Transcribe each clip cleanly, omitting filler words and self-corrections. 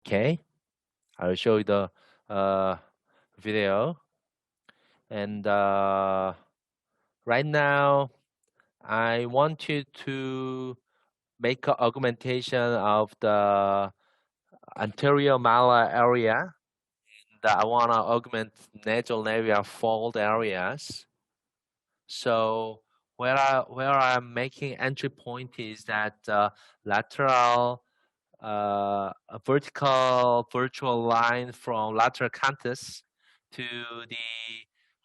Okay, I'll show you the uh, video. And right now, I want you to make an augmentation of the anterior malar area. That I want to augment nasolabial fold areas. So where I'm making entry point is that lateral a vertical virtual line from lateral canthus to the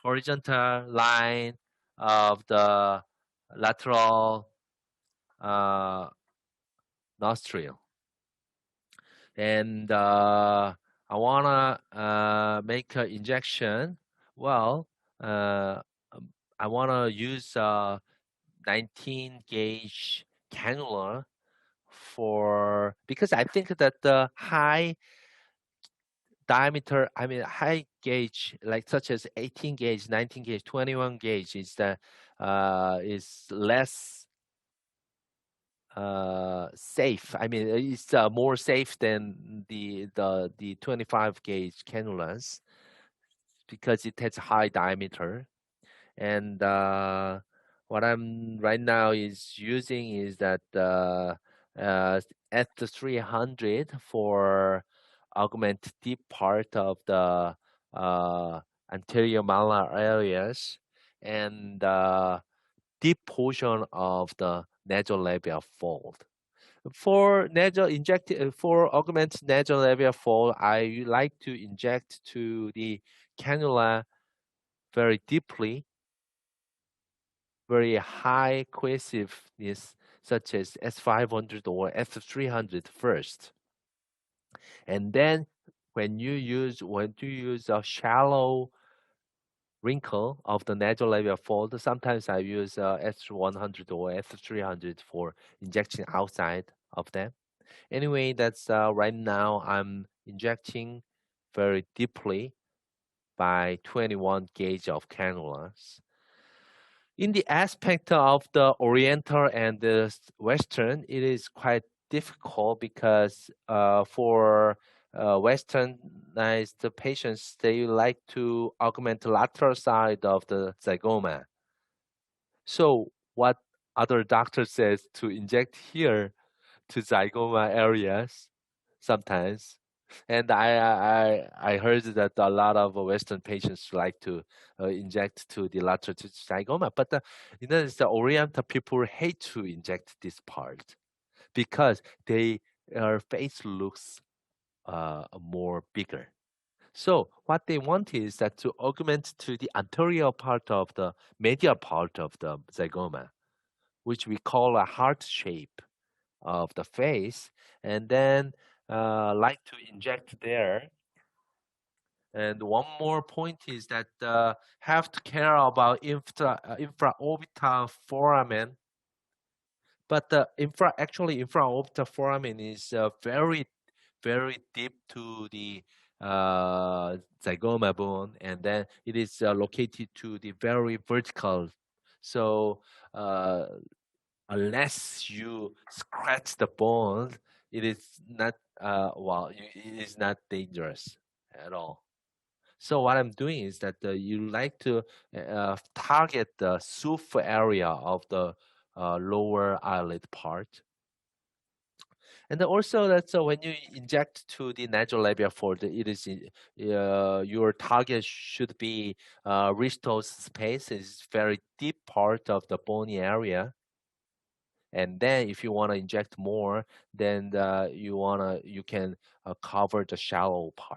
horizontal line of the lateral uh, nostril. And I want to make an injection. Well, uh, I want to use 19 gauge cannula for because I think that the high diameter, I mean high gauge, like such as 18 gauge, 19 gauge, 21 gauge is less safe. I mean, it's more safe than the 25 gauge cannulas because it has high diameter. And what I'm right now is using is that at the 300 for augment deep part of the anterior malar areas and deep portion of the nasolabial fold. For nasal inject for augment nasolabial fold, I like to inject to the cannula very deeply, very high cohesiveness, such as S500 or S300 first. And then when you use a shallow wrinkle of the nasolabial fold, sometimes I use S100 or S300 for injection outside of them. Anyway, that's right now I'm injecting very deeply by 21 gauge of cannulas. In the aspect of the Oriental and the Western, it is quite difficult because for Westernized patients, they like to augment the lateral side of the zygoma. So what other doctor says to inject here to zygoma areas sometimes. And I heard that a lot of Western patients like to inject to the lateral zygoma, but it's the Oriental people hate to inject this part because their face looks more bigger. So what they want is that to augment to the anterior part of the medial part of the zygoma, which we call a heart shape of the face, and then like to inject there. And one more point is that have to care about infraorbital foramen. But the infraorbital foramen is very, very deep to the zygoma bone, and then it is located to the very vertical. So uh, unless you scratch the bone, it is not it is not dangerous at all. So what I'm doing is that you like to target the soup area of the lower eyelid part. And then also that so when you inject to the nasolabial fold, it is your target should be restose space is very deep part of the bony area. And then if you want to inject more, then you can cover the shallow part.